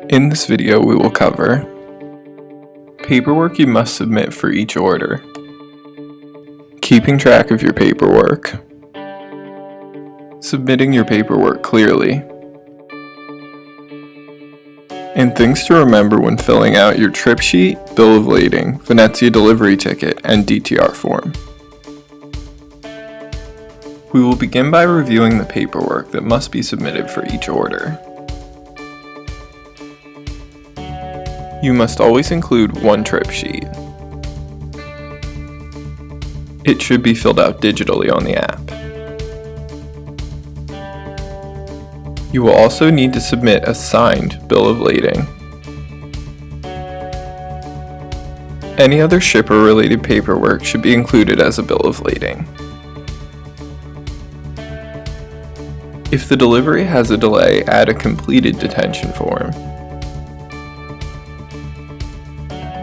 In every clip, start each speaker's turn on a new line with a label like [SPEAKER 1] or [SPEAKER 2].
[SPEAKER 1] In this video, we will cover paperwork you must submit for each order, keeping track of your paperwork, submitting your paperwork clearly, and things to remember when filling out your trip sheet, bill of lading, Venezia delivery ticket, and DTR form. We will begin by reviewing the paperwork that must be submitted for each order. You must always include one trip sheet. It should be filled out digitally on the app. You will also need to submit a signed bill of lading. Any other shipper-related paperwork should be included as a bill of lading. If the delivery has a delay, add a completed detention form.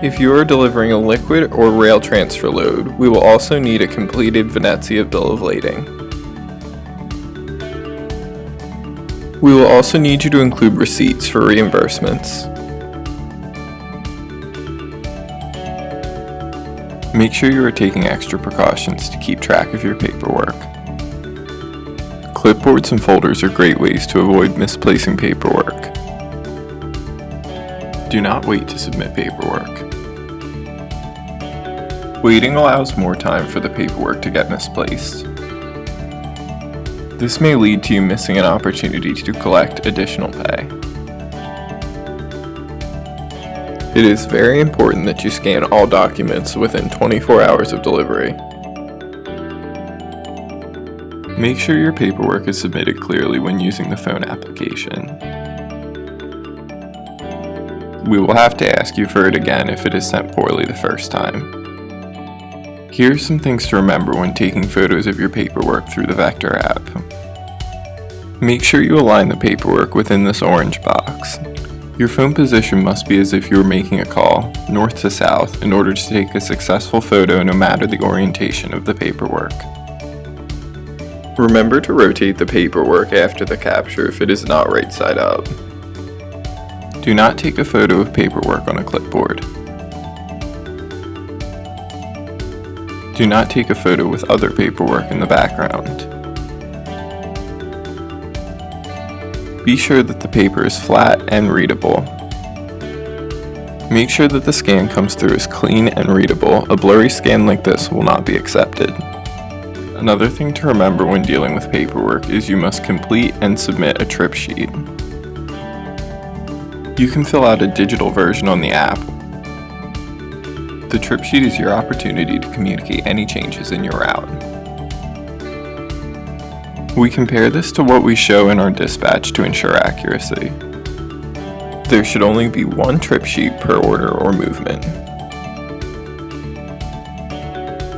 [SPEAKER 1] If you are delivering a liquid or rail transfer load, we will also need a completed Venezia bill of lading. We will also need you to include receipts for reimbursements. Make sure you are taking extra precautions to keep track of your paperwork. Clipboards and folders are great ways to avoid misplacing paperwork. Do not wait to submit paperwork. Waiting allows more time for the paperwork to get misplaced. This may lead to you missing an opportunity to collect additional pay. It is very important that you scan all documents within 24 hours of delivery. Make sure your paperwork is submitted clearly when using the phone application. We will have to ask you for it again if it is sent poorly the first time. Here are some things to remember when taking photos of your paperwork through the Vector app. Make sure you align the paperwork within this orange box. Your phone position must be as if you were making a call, north to south, in order to take a successful photo no matter the orientation of the paperwork. Remember to rotate the paperwork after the capture if it is not right side up. Do not take a photo of paperwork on a clipboard. Do not take a photo with other paperwork in the background. Be sure that the paper is flat and readable. Make sure that the scan comes through as clean and readable. A blurry scan like this will not be accepted. Another thing to remember when dealing with paperwork is you must complete and submit a trip sheet. You can fill out a digital version on the app. The trip sheet is your opportunity to communicate any changes in your route. We compare this to what we show in our dispatch to ensure accuracy. There should only be one trip sheet per order or movement.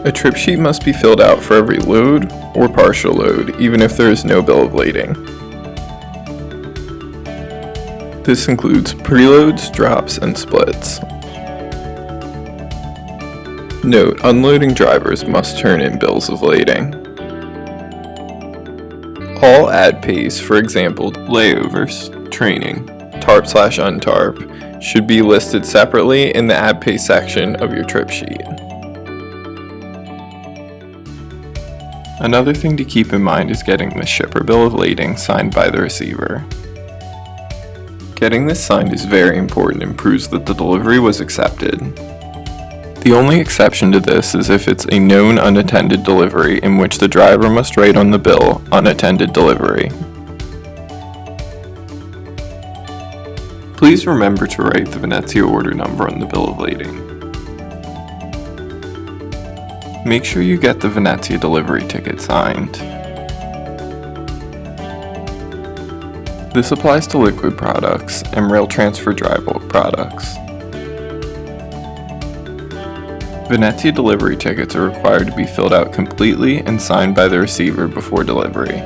[SPEAKER 1] A trip sheet must be filled out for every load or partial load, even if there is no bill of lading. This includes preloads, drops, and splits. Note, unloading drivers must turn in bills of lading. All ad pays, for example, layovers, training, tarp/untarp, should be listed separately in the ad pay section of your trip sheet. Another thing to keep in mind is getting the shipper bill of lading signed by the receiver. Getting this signed is very important and proves that the delivery was accepted. The only exception to this is if it's a known unattended delivery in which the driver must write on the bill, unattended delivery. Please remember to write the Venezia order number on the bill of lading. Make sure you get the Venezia delivery ticket signed. This applies to liquid products and rail transfer dry bulk products. Venezia delivery tickets are required to be filled out completely and signed by the receiver before delivery.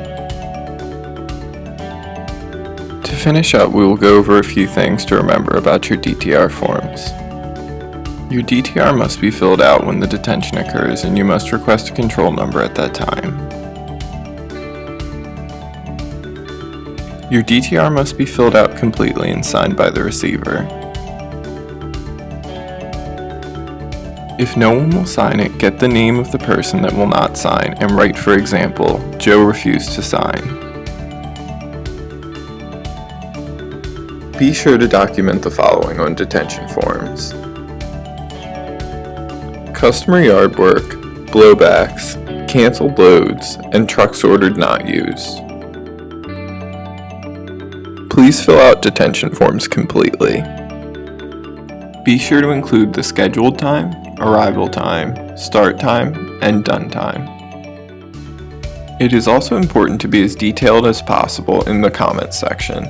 [SPEAKER 1] To finish up, we will go over a few things to remember about your DTR forms. Your DTR must be filled out when the detention occurs, and you must request a control number at that time. Your DTR must be filled out completely and signed by the receiver. If no one will sign it, get the name of the person that will not sign and write, for example, Joe refused to sign. Be sure to document the following on detention forms: customer yard work, blowbacks, canceled loads, and trucks ordered not used. Please fill out detention forms completely. Be sure to include the scheduled time, arrival time, start time, and done time. It is also important to be as detailed as possible in the comments section.